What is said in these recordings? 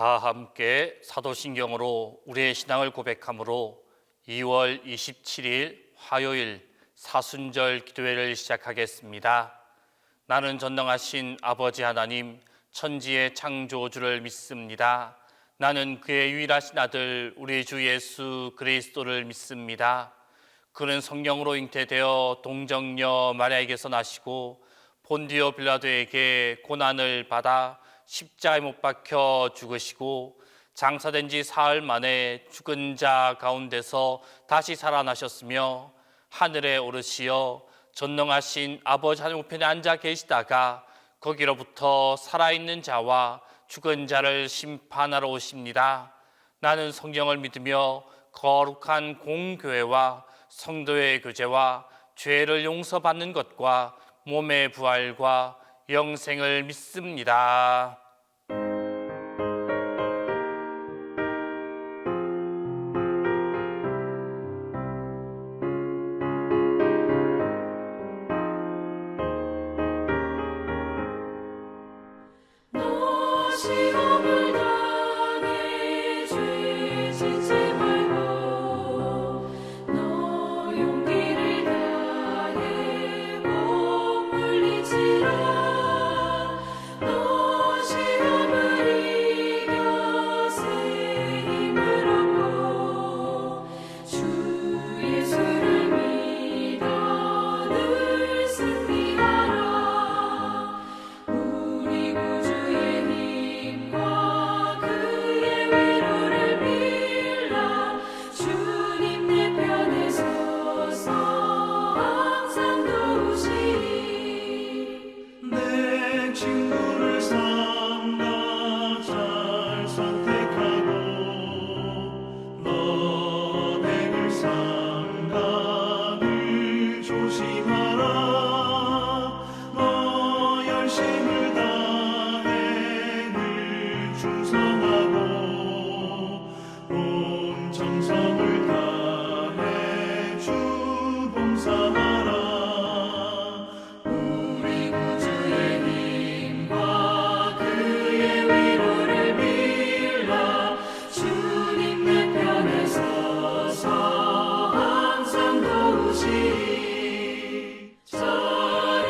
다 함께 사도신경으로 우리의 신앙을 고백함으로 2월 27일 화요일 사순절 기도회를 시작하겠습니다. 나는 전능하신 아버지 하나님 천지의 창조주를 믿습니다. 나는 그의 유일하신 아들 우리 주 예수 그리스도를 믿습니다. 그는 성령으로 잉태되어 동정녀 마리아에게서 나시고 본디오 빌라도에게 고난을 받아 십자가에 못 박혀 죽으시고 장사된 지 사흘 만에 죽은 자 가운데서 다시 살아나셨으며 하늘에 오르시어 전능하신 아버지 하늘 우편에 앉아 계시다가 거기로부터 살아있는 자와 죽은 자를 심판하러 오십니다. 나는 성경을 믿으며 거룩한 공교회와 성도의 교제와 죄를 용서받는 것과 몸의 부활과 영생을 믿습니다. 시험을 당해 죄 짓지 말고 너 용기를 다해 못 물리치라. 너 시험을 이겨 새 힘을 얻고 주 예수를 믿어 늘 승리하라. 우리 구주의 힘과 그의 위로를 빌라. 주님 내 편에 서서 항상 도우시리. 내 친구를 삼가 잘 선택하고 너를 삼가 늘 조심하라. 너 열심을 다해 늘 충성하고 온 정성을 다해 주 봉사하라. 우리 구주의 힘과 그의 위로를 빌라. 주님 내 편에 서서 항상 도우시리. 잘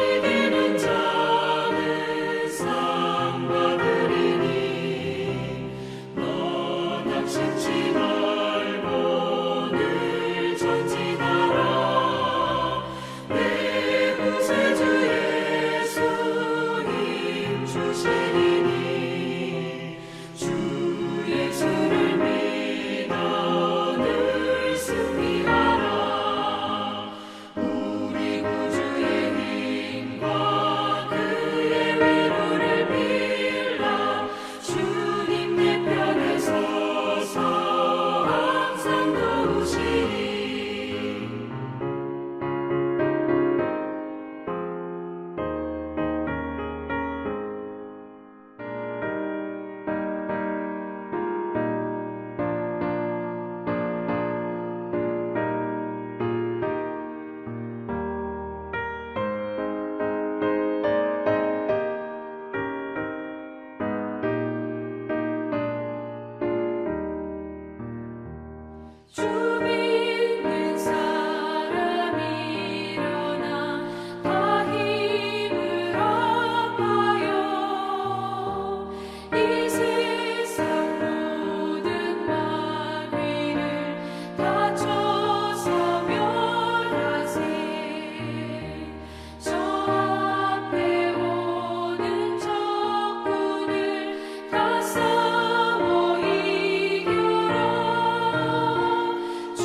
이기는 자는 상 받으리니 너 낙심치 말고 늘 전진하라. 내 구세주 예수 힘 주시리니 주 예수를 믿어 늘 승리하라. 우리 구주의 힘과 그의 위로를 빌라. 주님 내 편에 서서 항상 도우시리. 주 믿는 사람 일어나 다 힘을 합하여 이 세상 모든 마귀를 다쳐서 멸하세. 저 앞에 오는 적군을 다 싸워 이겨라. 주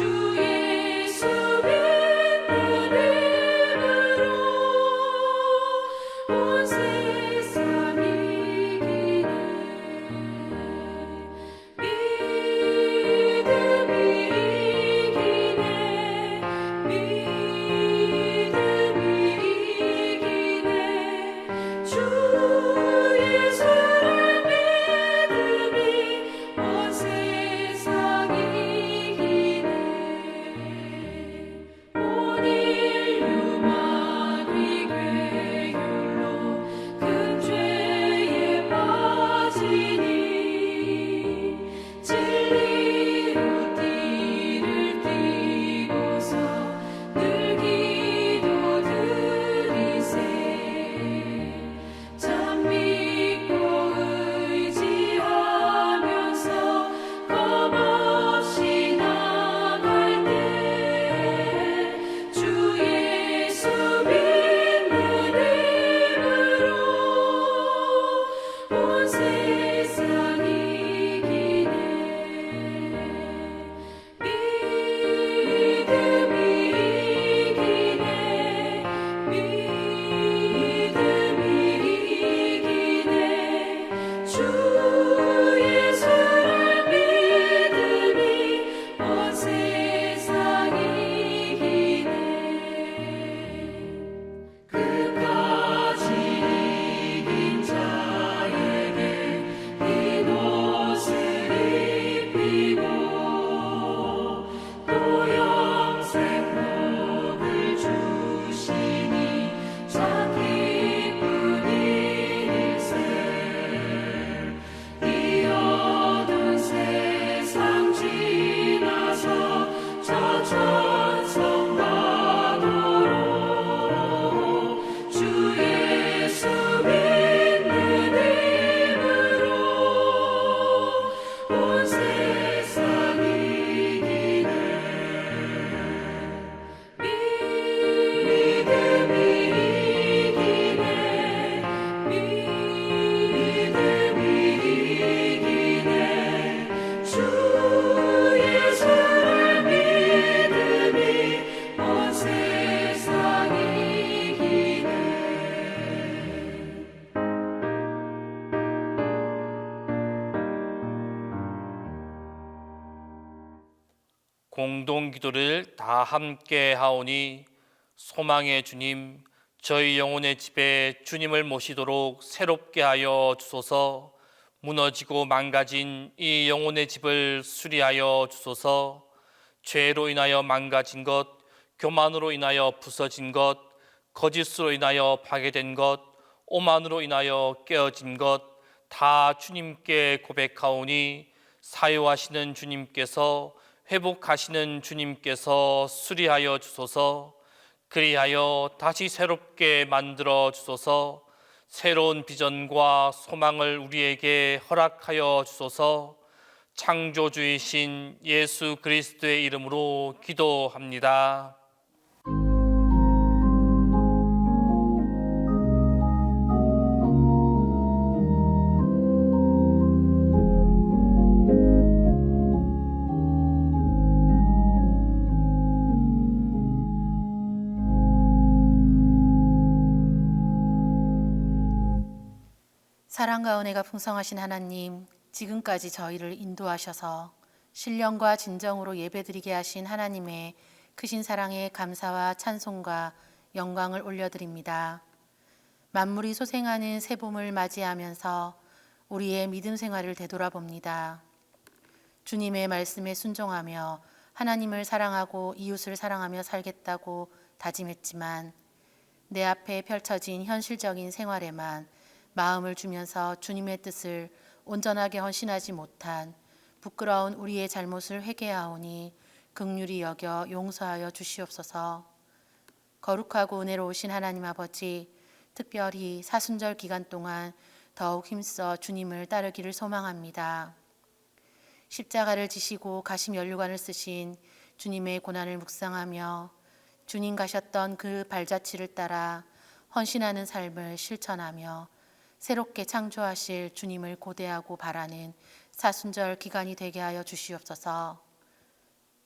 또 영생 복을 주시니 참 기쁜 일일세. 이 어두운 세상 지나서 저 천성바다로 주 예수 믿는 힘으로 온 세상 이기네. 믿음이 이기네. 믿음이 이기네. 주 예수를 믿음이 온 세상 이기네. 공동 기도를 다 함께 하오니 소망의 주님, 저희 영혼의 집에 주님을 모시도록 새롭게 하여 주소서. 무너지고 망가진 이 영혼의 집을 수리하여 주소서. 죄로 인하여 망가진 것, 교만으로 인하여 부서진 것, 거짓으로 인하여 파괴된 것, 오만으로 인하여 깨어진 것 다 주님께 고백하오니 사유하시는 주님께서, 회복하시는 주님께서 수리하여 주소서. 그리하여 다시 새롭게 만들어 주소서. 새로운 비전과 소망을 우리에게 허락하여 주소서. 창조주이신 예수 그리스도의 이름으로 기도합니다. 사랑과 은혜가 풍성하신 하나님, 지금까지 저희를 인도하셔서 신령과 진정으로 예배드리게 하신 하나님의 크신 사랑에 감사와 찬송과 영광을 올려드립니다. 만물이 소생하는 새 봄을 맞이하면서 우리의 믿음 생활을 되돌아봅니다. 주님의 말씀에 순종하며 하나님을 사랑하고 이웃을 사랑하며 살겠다고 다짐했지만 내 앞에 펼쳐진 현실적인 생활에만 마음을 주면서 주님의 뜻을 온전하게 헌신하지 못한 부끄러운 우리의 잘못을 회개하오니 긍휼히 여겨 용서하여 주시옵소서. 거룩하고 은혜로우신 하나님 아버지, 특별히 사순절 기간 동안 더욱 힘써 주님을 따르기를 소망합니다. 십자가를 지시고 가심 연류관을 쓰신 주님의 고난을 묵상하며 주님 가셨던 그 발자취를 따라 헌신하는 삶을 실천하며 새롭게 창조하실 주님을 고대하고 바라는 사순절 기간이 되게 하여 주시옵소서.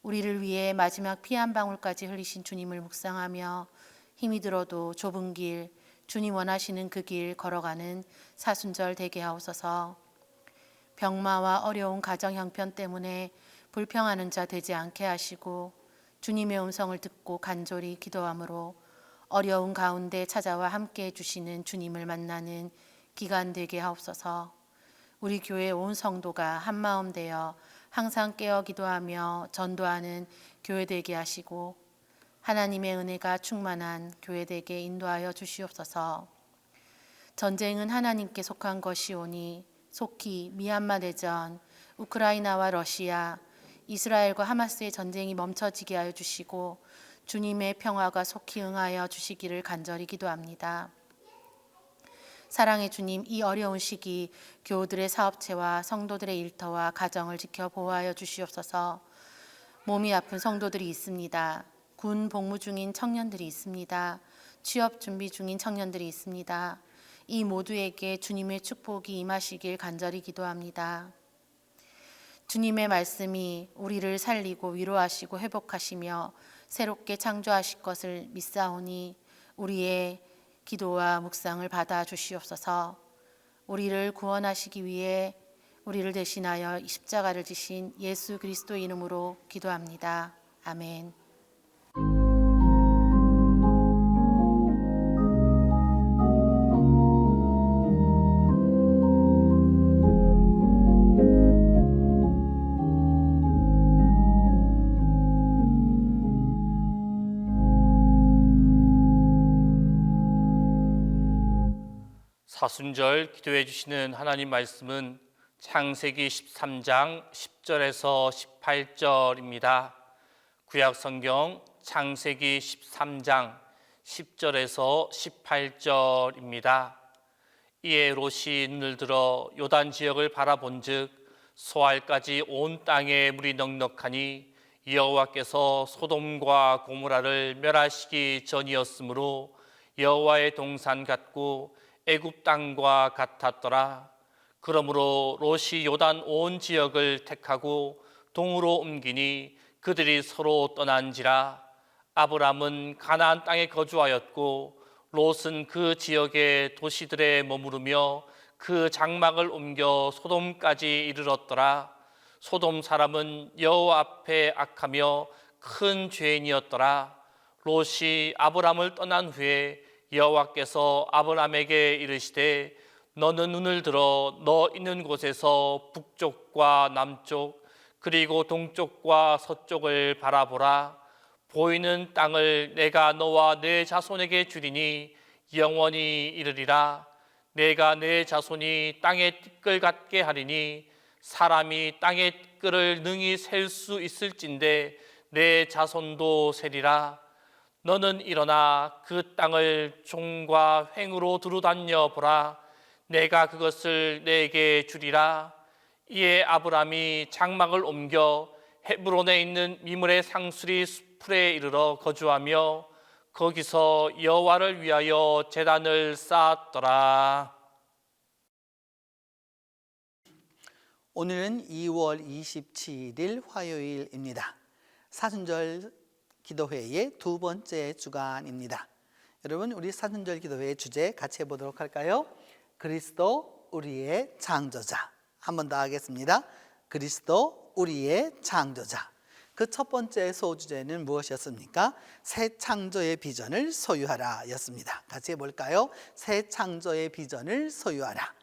우리를 위해 마지막 피 한 방울까지 흘리신 주님을 묵상하며 힘이 들어도 좁은 길, 주님 원하시는 그 길 걸어가는 사순절 되게 하옵소서. 병마와 어려운 가정 형편 때문에 불평하는 자 되지 않게 하시고 주님의 음성을 듣고 간절히 기도함으로 어려운 가운데 찾아와 함께 해주시는 주님을 만나는 기간 되게 하옵소서. 우리 교회 온 성도가 한마음 되어 항상 깨어 기도하며 전도하는 교회 되게 하시고 하나님의 은혜가 충만한 교회 되게 인도하여 주시옵소서. 전쟁은 하나님께 속한 것이오니 속히 미얀마 대전, 우크라이나와 러시아, 이스라엘과 하마스의 전쟁이 멈춰지게 하여 주시고 주님의 평화가 속히 응하여 주시기를 간절히 기도합니다. 사랑의 주님, 이 어려운 시기 교우들의 사업체와 성도들의 일터와 가정을 지켜 보호하여 주시옵소서. 몸이 아픈 성도들이 있습니다. 군 복무 중인 청년들이 있습니다. 취업 준비 중인 청년들이 있습니다. 이 모두에게 주님의 축복이 임하시길 간절히 기도합니다. 주님의 말씀이 우리를 살리고 위로하시고 회복하시며 새롭게 창조하실 것을 믿사오니 우리의 기도와 묵상을 받아 주시옵소서. 우리를 구원하시기 위해 우리를 대신하여 십자가를 지신 예수 그리스도 이름으로 기도합니다. 아멘. 사순절 기도해 주시는 하나님 말씀은 창세기 13장 10절에서 18절입니다. 구약 성경 창세기 13장 10절에서 18절입니다. 이에 롯이 눈을 들어 요단 지역을 바라본즉 소알까지 온 땅에 물이 넉넉하니 여호와께서 소돔과 고모라를 멸하시기 전이었으므로 여호와의 동산 같고 애굽 땅과 같았더라. 그러므로 롯이 요단 온 지역을 택하고 동으로 옮기니 그들이 서로 떠난지라. 아브람은 가나안 땅에 거주하였고 롯은 그 지역의 도시들에 머무르며 그 장막을 옮겨 소돔까지 이르렀더라. 소돔 사람은 여호와 앞에 악하며 큰 죄인이었더라. 롯이 아브람을 떠난 후에 여호와께서 아브람에게 이르시되 너는 눈을 들어 너 있는 곳에서 북쪽과 남쪽 그리고 동쪽과 서쪽을 바라보라. 보이는 땅을 내가 너와 내 자손에게 주리니 영원히 이르리라. 내가 내 자손이 땅의 띠끌 같게 하리니 사람이 땅의 띠끌을 능히 셀 수 있을진데 내 자손도 세리라. 너는 일어나 그 땅을 종과 횡으로 두루다녀 보라. 내가 그것을 내게 주리라. 이에 아브람이 장막을 옮겨 헤브론에 있는 미므의 상수리 숲에 이르러 거주하며 거기서 여호와를 위하여 제단을 쌓았더라. 오늘은 2월 27일 화요일입니다. 사순절 기도회의 두 번째 주간입니다. 여러분, 우리 사순절 기도회의 주제 같이 해보도록 할까요? 그리스도 우리의 창조자. 한 번 더 하겠습니다. 그리스도 우리의 창조자. 그 첫 번째 소주제는 무엇이었습니까? 새 창조의 비전을 소유하라 였습니다. 같이 해볼까요? 새 창조의 비전을 소유하라.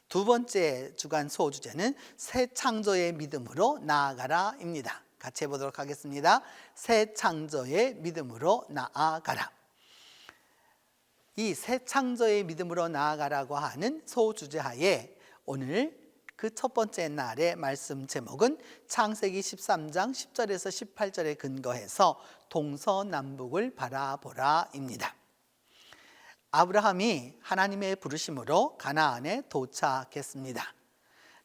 두 번째 주간 소주제는 새 창조의 믿음으로 나아가라 입니다. 같이 해보도록 하겠습니다. 새 창조의 믿음으로 나아가라. 이 새 창조의 믿음으로 나아가라고 하는 소주제 하에 오늘 그 첫 번째 날의 말씀 제목은 창세기 13장 10절에서 18절에 근거해서 동서남북을 바라보라 입니다. 아브라함이 하나님의 부르심으로 가나안에 도착했습니다.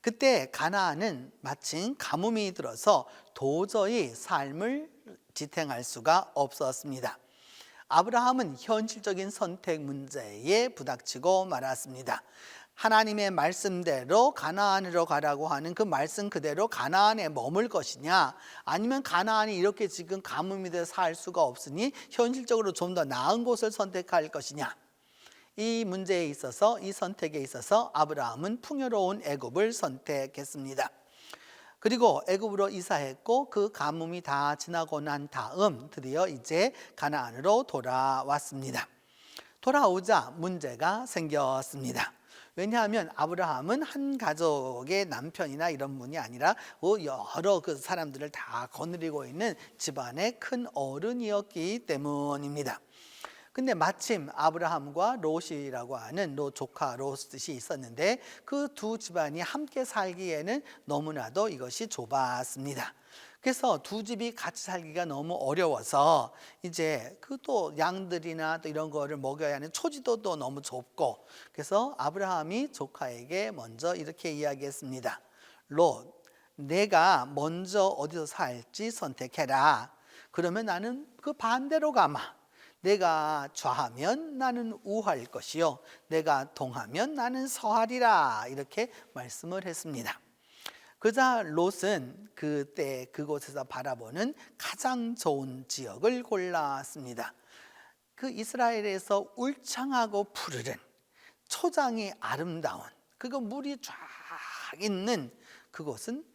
그때 가나안은 마침 가뭄이 들어서 도저히 삶을 지탱할 수가 없었습니다. 아브라함은 현실적인 선택 문제에 부닥치고 말았습니다. 하나님의 말씀대로 가나안으로 가라고 하는 그 말씀 그대로 가나안에 머물 것이냐, 아니면 가나안이 이렇게 지금 가뭄이 돼서 살 수가 없으니 현실적으로 좀 더 나은 곳을 선택할 것이냐, 이 문제에 있어서, 이 선택에 있어서 아브라함은 풍요로운 애굽을 선택했습니다. 그리고 애굽으로 이사했고 그 가뭄이 다 지나고 난 다음 드디어 이제 가나안으로 돌아왔습니다. 돌아오자 문제가 생겼습니다. 왜냐하면 아브라함은 한 가족의 남편이나 이런 분이 아니라 여러 그 사람들을 다 거느리고 있는 집안의 큰 어른이었기 때문입니다. 근데 마침 아브라함과 롯이라고 하는 롯 조카 롯이 있었는데 그 두 집안이 함께 살기에는 너무나도 이것이 좁았습니다. 그래서 두 집이 같이 살기가 너무 어려워서 이제 그 또 양들이나 또 이런 거를 먹여야 하는 초지도 또 너무 좁고, 그래서 아브라함이 조카에게 먼저 이렇게 이야기했습니다. 롯, 내가 먼저 어디서 살지 선택해라. 그러면 나는 그 반대로 가마. 내가 좌하면 나는 우할 것이요, 내가 동하면 나는 서하리라. 이렇게 말씀을 했습니다. 그자 롯은 그때 그곳에서 바라보는 가장 좋은 지역을 골랐습니다. 그 이스라엘에서 울창하고 푸르른 초장이 아름다운 그거 물이 쫙 있는 그곳은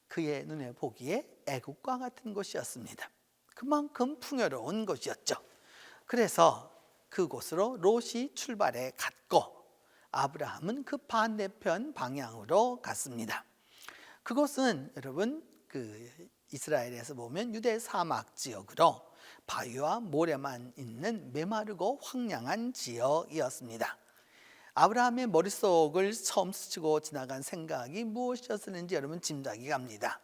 그의 눈에 보기에 애국과 같은 곳이었습니다. 그만큼 풍요로운 곳이었죠. 그래서 그곳으로 롯이 출발해 갔고 아브라함은 그 반대편 방향으로 갔습니다. 그곳은 여러분 그 이스라엘에서 보면 유대 사막 지역으로 바위와 모래만 있는 메마르고 황량한 지역이었습니다. 아브라함의 머릿속을 처음 스치고 지나간 생각이 무엇이었는지 여러분 짐작이 갑니다.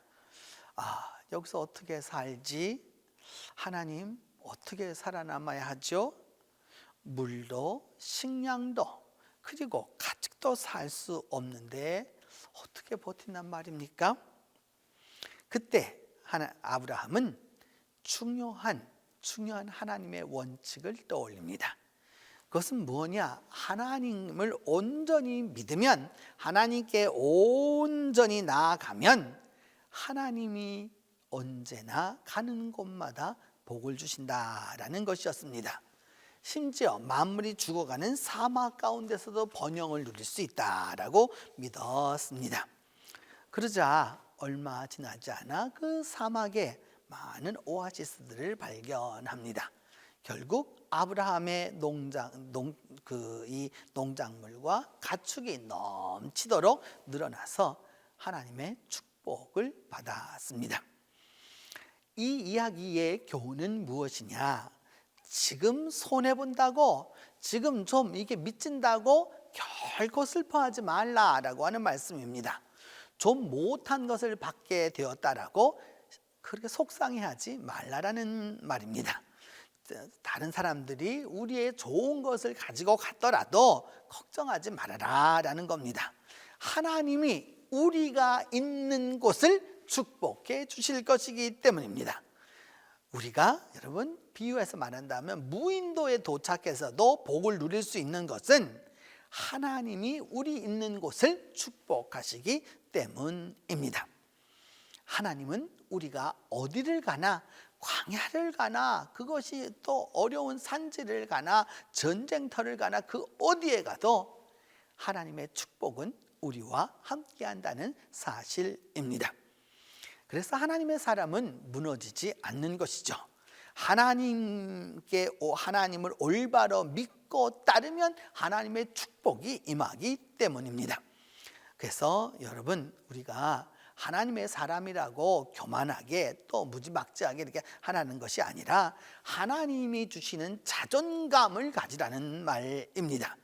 여기서 어떻게 살지? 하나님, 어떻게 살아남아야 하죠? 물도 식량도 그리고 가축도 살 수 없는데 어떻게 버틴단 말입니까? 그때 아브라함은 중요한 하나님의 원칙을 떠올립니다. 그것은 뭐냐? 하나님을 온전히 믿으면, 하나님께 온전히 나아가면 하나님이 언제나 가는 곳마다 복을 주신다라는 것이었습니다. 심지어 만물이 죽어가는 사막 가운데서도 번영을 누릴 수 있다라고 믿었습니다. 그러자 얼마 지나지 않아 그 사막에 많은 오아시스들을 발견합니다. 결국 아브라함의 농작물과 가축이 넘치도록 늘어나서 하나님의 축복을 받았습니다. 이 이야기의 교훈은 무엇이냐? 지금 손해본다고, 지금 좀 이게 미친다고 결코 슬퍼하지 말라라고 하는 말씀입니다. 좀 못한 것을 받게 되었다라고 그렇게 속상해하지 말라라는 말입니다. 다른 사람들이 우리의 좋은 것을 가지고 갔더라도 걱정하지 말아라라는 겁니다. 하나님이 우리가 있는 곳을 축복해 주실 것이기 때문입니다. 우리가 여러분 비유해서 말한다면 무인도에 도착해서도 복을 누릴 수 있는 것은 하나님이 우리 있는 곳을 축복하시기 때문입니다. 하나님은 우리가 어디를 가나, 광야를 가나, 그것이 또 어려운 산지를 가나, 전쟁터를 가나, 그 어디에 가도 하나님의 축복은 우리와 함께 한다는 사실입니다. 그래서 하나님의 사람은 무너지지 않는 것이죠. 하나님을 올바로 믿고 따르면 하나님의 축복이 임하기 때문입니다. 그래서 여러분, 우리가 하나님의 사람이라고 교만하게 또 무지막지하게 이렇게 하라는 것이 아니라 하나님이 주시는 자존감을 가지라는 말입니다.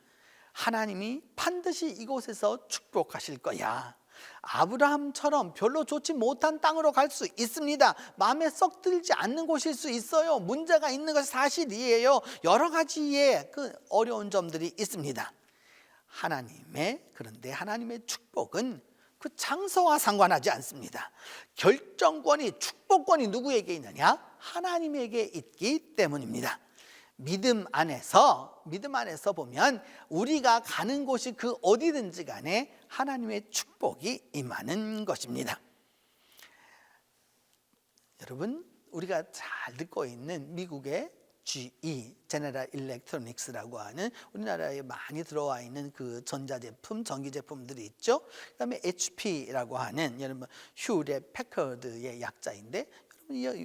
하나님이 반드시 이곳에서 축복하실 거야. 아브라함처럼 별로 좋지 못한 땅으로 갈 수 있습니다. 마음에 썩 들지 않는 곳일 수 있어요. 문제가 있는 것이 사실이에요. 여러 가지의 그 어려운 점들이 있습니다. 그런데 하나님의 축복은 그 장소와 상관하지 않습니다. 결정권이, 축복권이 누구에게 있느냐? 하나님에게 있기 때문입니다. 믿음 안에서 보면 우리가 가는 곳이 그 어디든지 간에 하나님의 축복이 임하는 것입니다. 여러분, 우리가 잘 듣고 있는 미국의 GE, 제너럴 일렉트로닉스라고 하는 우리나라에 많이 들어와 있는 그 전자제품, 전기제품들이 있죠. 그다음에 HP라고 하는 여러분 휴렛 패커드의 약자인데,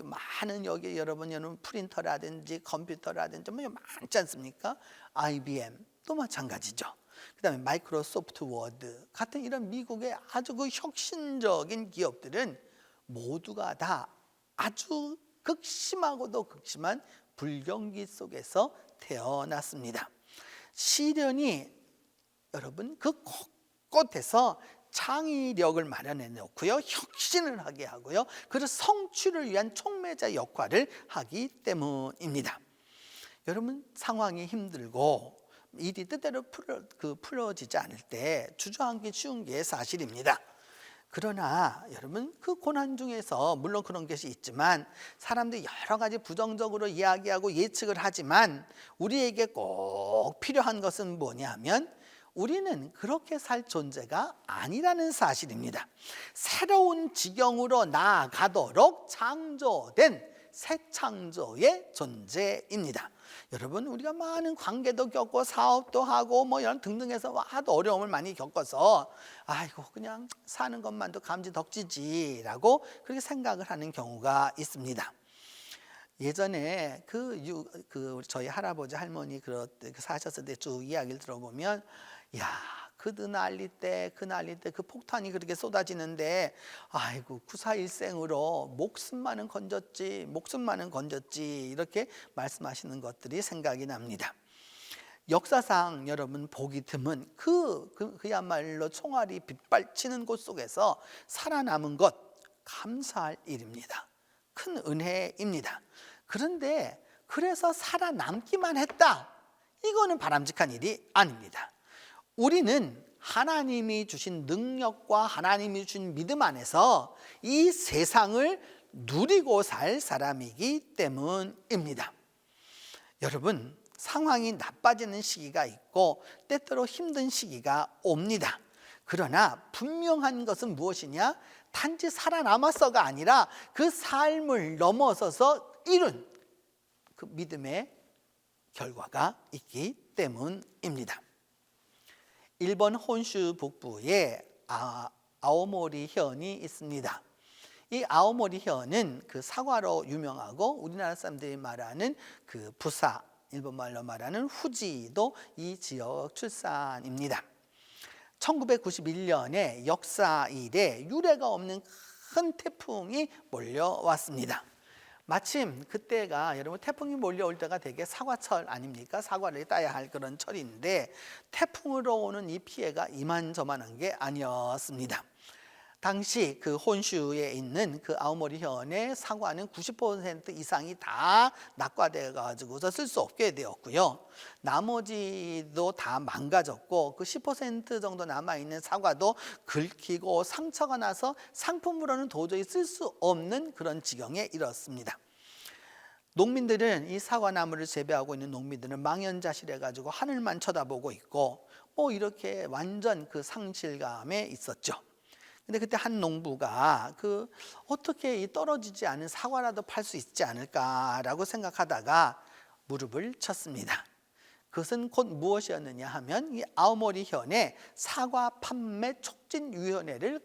많은 여러분 프린터라든지 컴퓨터라든지 뭐 많지 않습니까? IBM도 마찬가지죠. 그다음에 마이크로소프트 워드 같은 이런 미국의 아주 그 혁신적인 기업들은 모두가 다 아주 극심하고도 극심한 불경기 속에서 태어났습니다. 시련이 여러분 그 곳곳에서 창의력을 마련해 놓고요, 혁신을 하게 하고요, 그래서 성취를 위한 촉매자 역할을 하기 때문입니다. 여러분, 상황이 힘들고 일이 뜻대로 풀어지지 않을 때 주저앉기 쉬운 게 사실입니다. 그러나 여러분, 그 고난 중에서 물론 그런 것이 있지만 사람들이 여러 가지 부정적으로 이야기하고 예측을 하지만 우리에게 꼭 필요한 것은 뭐냐면 우리는 그렇게 살 존재가 아니라는 사실입니다. 새로운 지경으로 나아가도록 창조된 새 창조의 존재입니다. 여러분, 우리가 많은 관계도 겪고 사업도 하고 뭐 이런 등등해서 하도 어려움을 많이 겪어서 아이고 그냥 사는 것만도 감지덕지지라고 그렇게 생각을 하는 경우가 있습니다. 예전에 저희 할아버지 할머니 사셨을 때 쭉 이야기를 들어보면, 그 난리 때 그 폭탄이 그렇게 쏟아지는데 아이고 9.4일생으로 목숨만은 건졌지 이렇게 말씀하시는 것들이 생각이 납니다. 역사상 여러분 보기 드문 그야말로 총알이 빗발치는 곳 속에서 살아남은 것 감사할 일입니다. 큰 은혜입니다. 그런데 그래서 살아남기만 했다, 이거는 바람직한 일이 아닙니다. 우리는 하나님이 주신 능력과 하나님이 주신 믿음 안에서 이 세상을 누리고 살 사람이기 때문입니다. 여러분, 상황이 나빠지는 시기가 있고 때때로 힘든 시기가 옵니다. 그러나 분명한 것은 무엇이냐? 단지 살아남았어가 아니라 그 삶을 넘어서서 이룬 그 믿음의 결과가 있기 때문입니다. 일본 혼슈 북부에 아오모리 현이 있습니다. 이 아오모리 현은 그 사과로 유명하고 우리나라 사람들이 말하는 그 부사, 일본말로 말하는 후지도 이 지역 출산입니다. 1991년에 역사 이래 유례가 없는 큰 태풍이 몰려왔습니다. 마침 그때가 여러분 태풍이 몰려올 때가 되게 사과철 아닙니까? 사과를 따야 할 그런 철인데 태풍으로 오는 이 피해가 이만저만한 게 아니었습니다. 당시 그 혼슈에 있는 그 아오모리 현의 사과는 90% 이상이 다 낙과돼 가지고서 쓸 수 없게 되었고요. 나머지도 다 망가졌고 그 10% 정도 남아 있는 사과도 긁히고 상처가 나서 상품으로는 도저히 쓸 수 없는 그런 지경에 이르렀습니다. 농민들은 이 사과나무를 재배하고 있는 농민들은 망연자실해 가지고 하늘만 쳐다보고 있고 이렇게 완전 그 상실감에 있었죠. 근데 그때 한 농부가 어떻게 이 떨어지지 않은 사과라도 팔 수 있지 않을까라고 생각하다가 무릎을 쳤습니다. 그것은 곧 무엇이었느냐 하면 이 아오모리 현의 사과 판매 촉진위원회를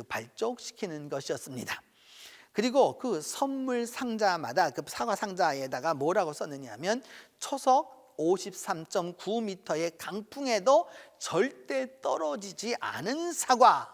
발족시키는 것이었습니다. 그리고 그 선물 상자마다 그 사과 상자에다가 뭐라고 썼느냐 하면 초속 53.9m의 강풍에도 절대 떨어지지 않은 사과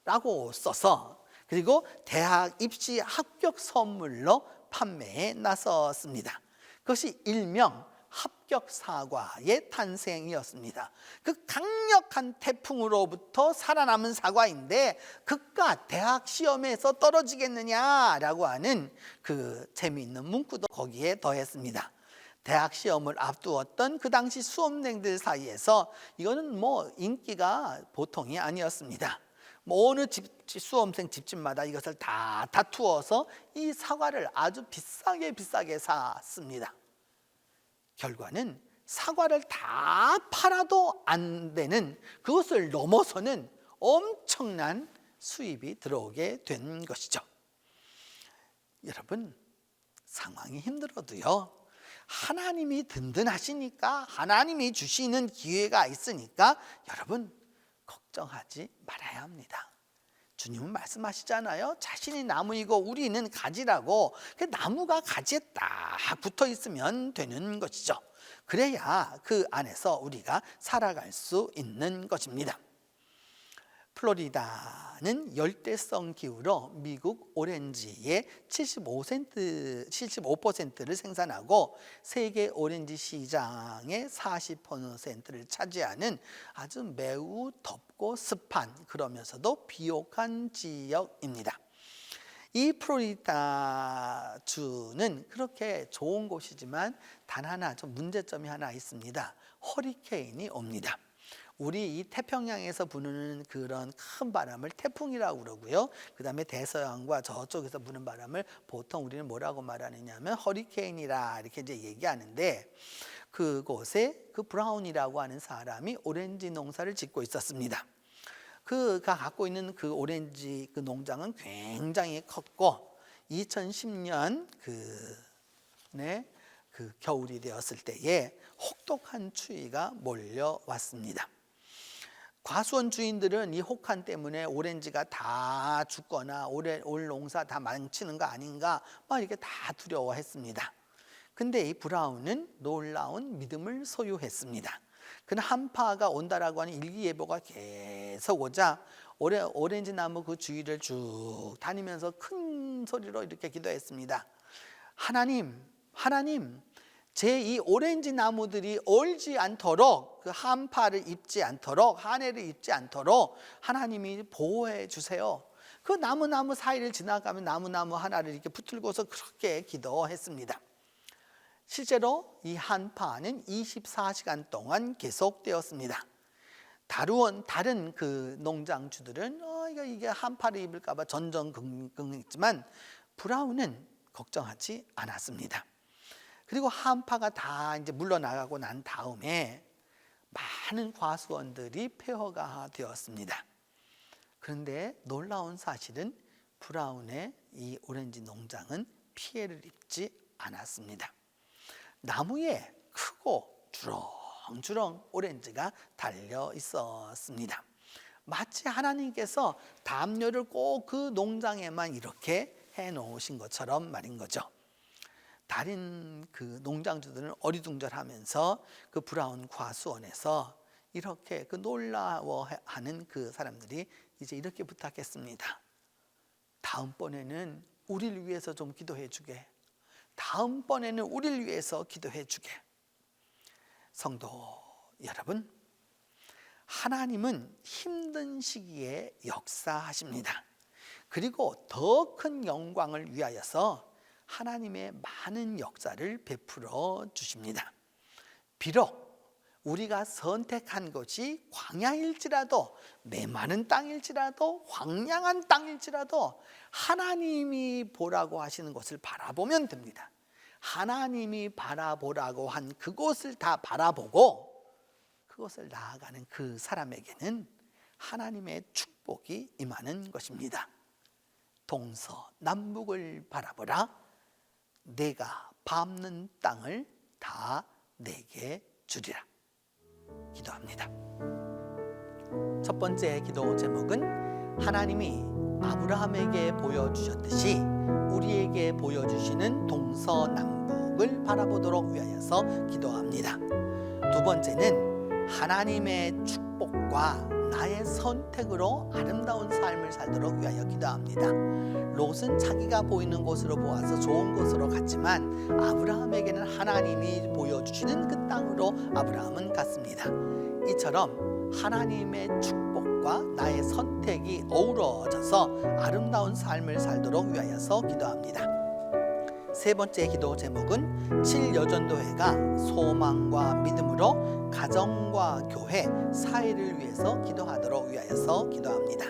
라고 써서 그리고 대학 입시 합격 선물로 판매에 나섰습니다. 그것이 일명 합격 사과의 탄생이었습니다. 그 강력한 태풍으로부터 살아남은 사과인데 그깟 대학 시험에서 떨어지겠느냐라고 하는 그 재미있는 문구도 거기에 더했습니다. 대학 시험을 앞두었던 그 당시 수험생들 사이에서 이거는 인기가 보통이 아니었습니다. 어느 수험생 집집마다 이것을 다 다투어서 이 사과를 아주 비싸게 샀습니다. 결과는 사과를 다 팔아도 안 되는 그것을 넘어서는 엄청난 수입이 들어오게 된 것이죠. 여러분, 상황이 힘들어도요, 하나님이 든든하시니까, 하나님이 주시는 기회가 있으니까 여러분 걱정하지 말아야 합니다. 주님은 말씀하시잖아요. 자신이 나무이고 우리는 가지라고. 그 나무가 가지에 딱 붙어 있으면 되는 것이죠. 그래야 그 안에서 우리가 살아갈 수 있는 것입니다. 플로리다는 열대성 기후로 미국 오렌지의 75%를 생산하고 세계 오렌지 시장의 40%를 차지하는 아주 매우 덥고 습한 그러면서도 비옥한 지역입니다. 이 플로리다 주는 그렇게 좋은 곳이지만 단 하나 좀 문제점이 하나 있습니다. 허리케인이 옵니다. 우리 이 태평양에서 부는 그런 큰 바람을 태풍이라고 그러고요. 그 다음에 대서양과 저쪽에서 부는 바람을 보통 우리는 뭐라고 말하느냐면 허리케인이라 이렇게 이제 얘기하는데 그곳에 그 브라운이라고 하는 사람이 오렌지 농사를 짓고 있었습니다. 그가 갖고 있는 그 오렌지 그 농장은 굉장히 컸고 2010년 그 겨울이 되었을 때에 혹독한 추위가 몰려왔습니다. 과수원 주인들은 이 혹한 때문에 오렌지가 다 죽거나 올 농사 다 망치는 거 아닌가 이렇게 다 두려워했습니다. 근데 이 브라운은 놀라운 믿음을 소유했습니다. 그는 한파가 온다라고 하는 일기예보가 계속 오자 오렌지 나무 그 주위를 쭉 다니면서 큰 소리로 이렇게 기도했습니다. 하나님, 제 이 오렌지 나무들이 얼지 않도록, 그 한파를 입지 않도록, 한해를 입지 않도록 하나님이 보호해 주세요. 그 나무 사이를 지나가면 나무 하나를 이렇게 붙들고서 그렇게 기도했습니다. 실제로 이 한파는 24시간 동안 계속되었습니다. 다른 그 농장주들은 이게 한파를 입을까 봐 전전긍긍했지만 브라운은 걱정하지 않았습니다. 그리고 한파가 다 이제 물러나가고 난 다음에 많은 과수원들이 폐허가 되었습니다. 그런데 놀라운 사실은 브라운의 이 오렌지 농장은 피해를 입지 않았습니다. 나무에 크고 주렁주렁 오렌지가 달려 있었습니다. 마치 하나님께서 담요를 꼭 그 농장에만 이렇게 해 놓으신 것처럼 말인 거죠. 다른 그 농장주들은 어리둥절하면서 그 브라운 과수원에서 이렇게 그 놀라워하는 그 사람들이 이제 이렇게 부탁했습니다. 다음번에는 우리를 위해서 좀 기도해 주게. 다음번에는 우리를 위해서 기도해 주게. 성도 여러분, 하나님은 힘든 시기에 역사하십니다. 그리고 더 큰 영광을 위하여서 하나님의 많은 역사를 베풀어 주십니다. 비록 우리가 선택한 것이 광야일지라도, 메마른 땅일지라도, 황량한 땅일지라도 하나님이 보라고 하시는 것을 바라보면 됩니다. 하나님이 바라보라고 한 그곳을 다 바라보고 그것을 나아가는 그 사람에게는 하나님의 축복이 임하는 것입니다. 동서남북을 바라보라. 내가 밟는 땅을 다 내게 주리라. 기도합니다. 첫 번째 기도 제목은 하나님이 아브라함에게 보여주셨듯이 우리에게 보여주시는 동서남북을 바라보도록 위하여서 기도합니다. 두 번째는 하나님의 축복과 나의 선택으로 아름다운 삶을 살도록 위하여 기도합니다. 롯은 자기가 보이는 곳으로 보아서 좋은 곳으로 갔지만 아브라함에게는 하나님이 보여주시는 그 땅으로 아브라함은 갔습니다. 이처럼 하나님의 축복과 나의 선택이 어우러져서 아름다운 삶을 살도록 위하여서 기도합니다. 세 번째 기도 제목은 7여전도회가 소망과 믿음으로 가정과 교회, 사회를 위해서 기도하도록 위하여서 기도합니다.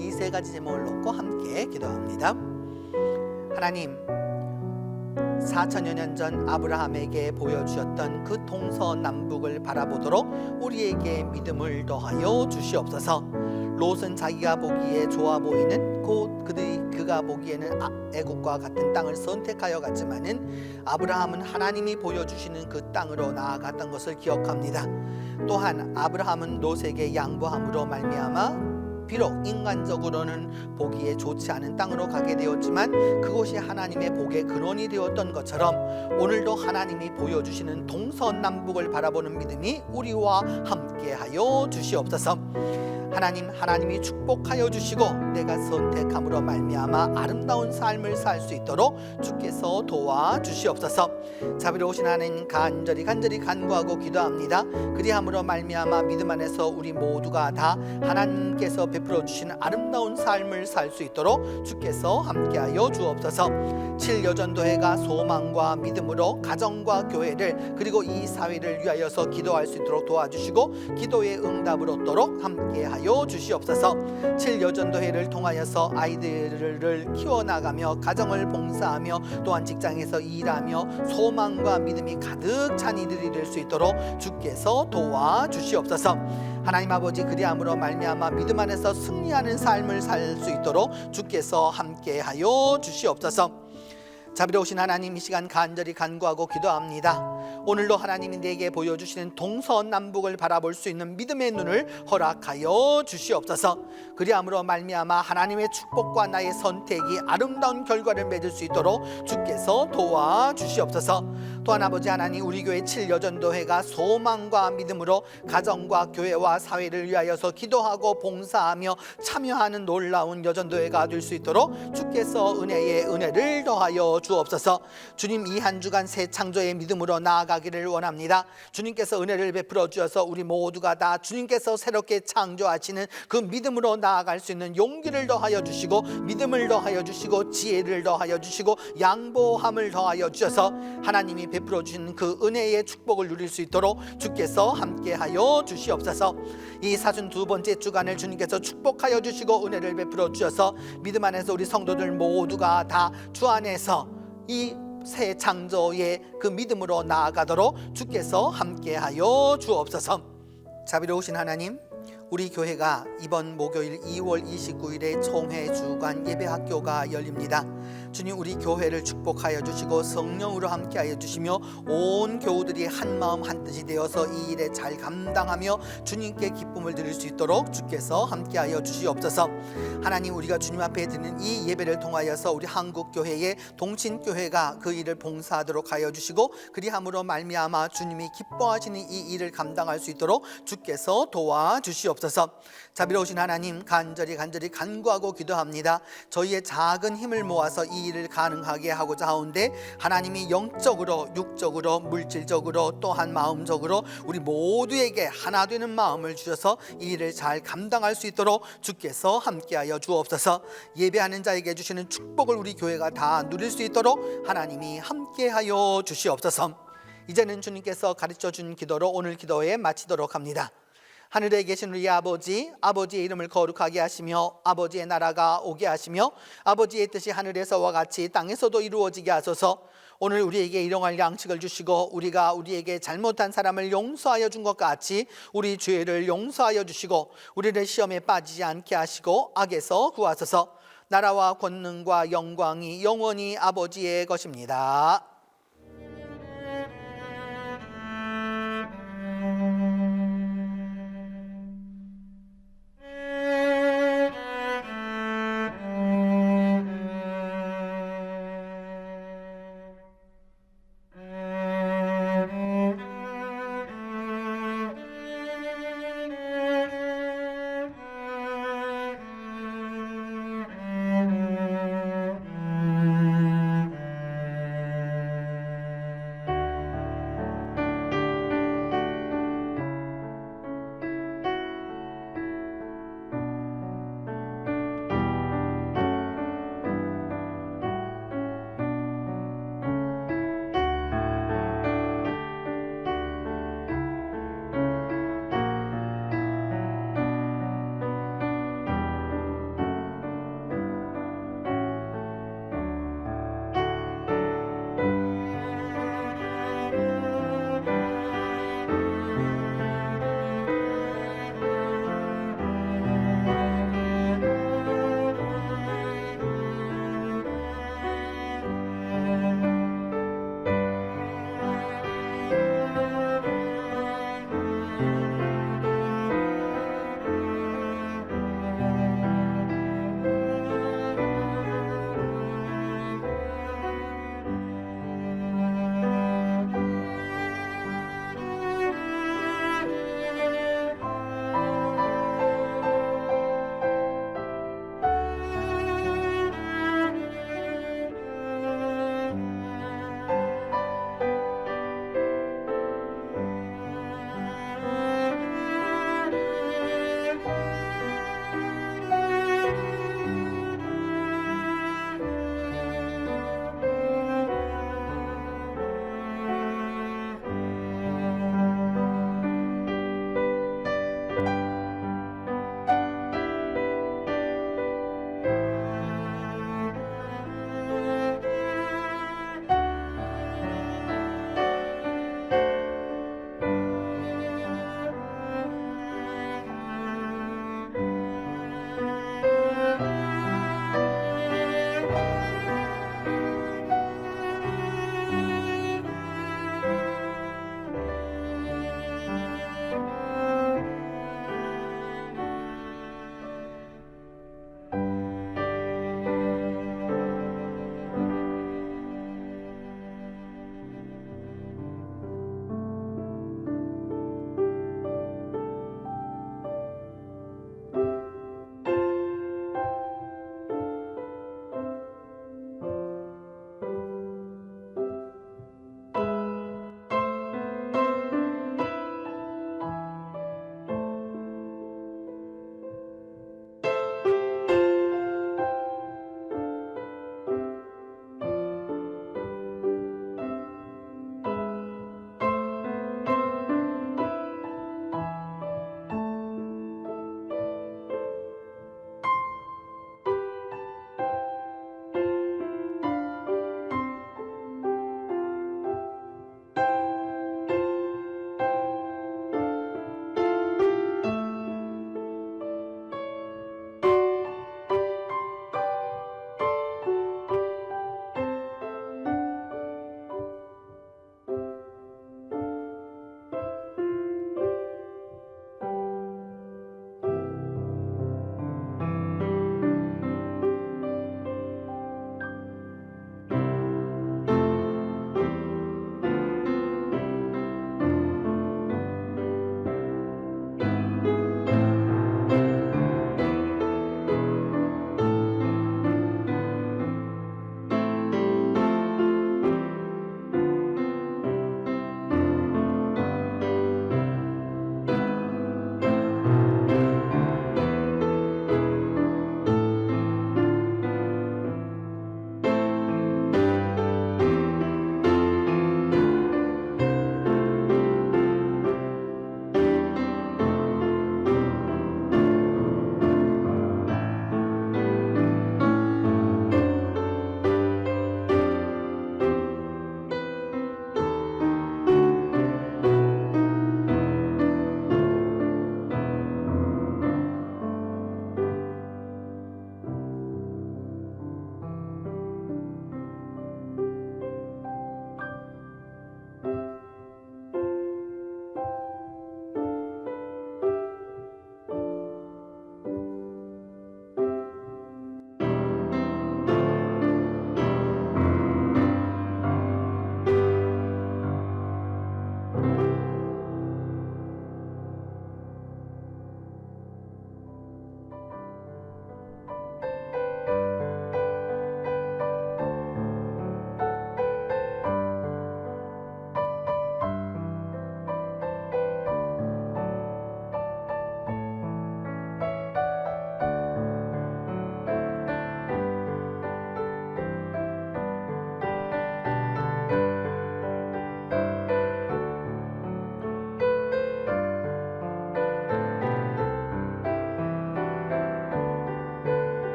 이 세 가지 제목을 놓고 함께 기도합니다. 하나님, 4천여 년 전 아브라함에게 보여주셨던 그 동서남북을 바라보도록 우리에게 믿음을 더하여 주시옵소서. 롯은 자기가 보기에 좋아 보이는 그가 보기에는 애국과 같은 땅을 선택하여 갔지만은 아브라함은 하나님이 보여주시는 그 땅으로 나아갔던 것을 기억합니다. 또한 아브라함은 롯에게 양보함으로 말미암아 비록 인간적으로는 보기에 좋지 않은 땅으로 가게 되었지만 그곳이 하나님의 복의 근원이 되었던 것처럼 오늘도 하나님이 보여주시는 동서남북을 바라보는 믿음이 우리와 함께하여 주시옵소서. 하나님이 축복하여 주시고 내가 선택함으로 말미암아 아름다운 삶을 살 수 있도록 주께서 도와주시옵소서. 자비로우신 하나님, 간절히 간구하고 기도합니다. 그리함으로 말미암아 믿음 안에서 우리 모두가 다 하나님께서 베풀어 주시는 아름다운 삶을 살 수 있도록 주께서 함께하여 주옵소서. 7여전도회가 소망과 믿음으로 가정과 교회를 그리고 이 사회를 위하여서 기도할 수 있도록 도와주시고 기도의 응답을 얻도록 함께하여 주시옵소서. 7여전도회를 통하여서 아이들을 키워나가며 가정을 봉사하며 또한 직장에서 일하며 소망과 믿음이 가득 찬 이들이 될 수 있도록 주께서 도와주시옵소서. 하나님 아버지, 그리함으로 말미암아 믿음 안에서 승리하는 삶을 살 수 있도록 주께서 함께하여 주시옵소서. 자비로우신 하나님, 이 시간 간절히 간구하고 기도합니다. 오늘도 하나님이 내게 보여주시는 동서남북을 바라볼 수 있는 믿음의 눈을 허락하여 주시옵소서. 그리함으로 말미암아 하나님의 축복과 나의 선택이 아름다운 결과를 맺을 수 있도록 주께서 도와주시옵소서. 또한 아버지 하나님, 우리 교회 7여전도회가 소망과 믿음으로 가정과 교회와 사회를 위하여서 기도하고 봉사하며 참여하는 놀라운 여전도회가 될 수 있도록 주께서 은혜에 은혜를 더하여 주옵소서. 주님, 이 한 주간 새 창조의 믿음으로 나아가기를 원합니다. 주님께서 은혜를 베풀어 주셔서 우리 모두가 다 주님께서 새롭게 창조하시는 그 믿음으로 나아갈 수 있는 용기를 더하여 주시고, 믿음을 더하여 주시고, 지혜를 더하여 주시고, 양보함을 더하여 주셔서 하나님이 베풀어 주신 그 은혜의 축복을 누릴 수 있도록 주께서 함께하여 주시옵소서. 이 사순 두 번째 주간을 주님께서 축복하여 주시고 은혜를 베풀어 주셔서 믿음 안에서 우리 성도들 모두가 다 주 안에서 이 새 창조의 그 믿음으로 나아가도록 주께서 함께하여 주옵소서. 자비로우신 하나님, 우리 교회가 이번 목요일 2월 29일에 총회 주간 예배학교가 열립니다. 주님, 우리 교회를 축복하여 주시고 성령으로 함께하여 주시며 온 교우들이 한마음 한뜻이 되어서 이 일에 잘 감당하며 주님께 기쁨을 드릴 수 있도록 주께서 함께하여 주시옵소서. 하나님, 우리가 주님 앞에 드리는 이 예배를 통하여서 우리 한국교회의 동친교회가 그 일을 봉사하도록 하여 주시고, 그리함으로 말미암아 주님이 기뻐하시는 이 일을 감당할 수 있도록 주께서 도와주시옵소서. 자비로우신 하나님, 간절히 간구하고 기도합니다. 저희의 작은 힘을 모아서 이 일을 가능하게 하고자 하오는데, 하나님이 영적으로, 육적으로, 물질적으로, 또한 마음적으로 우리 모두에게 하나 되는 마음을 주셔서 이 일을 잘 감당할 수 있도록 주께서 함께하여 주옵소서. 예배하는 자에게 주시는 축복을 우리 교회가 다 누릴 수 있도록 하나님이 함께하여 주시옵소서. 이제는 주님께서 가르쳐 준 기도로 오늘 기도에 마치도록 합니다. 하늘에 계신 우리 아버지, 아버지의 이름을 거룩하게 하시며 아버지의 나라가 오게 하시며 아버지의 뜻이 하늘에서와 같이 땅에서도 이루어지게 하소서. 오늘 우리에게 일용할 양식을 주시고 우리가 우리에게 잘못한 사람을 용서하여 준 것 같이 우리 죄를 용서하여 주시고 우리를 시험에 빠지지 않게 하시고 악에서 구하소서. 나라와 권능과 영광이 영원히 아버지의 것입니다.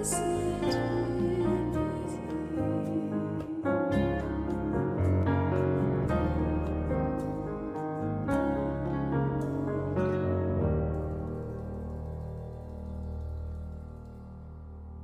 곳은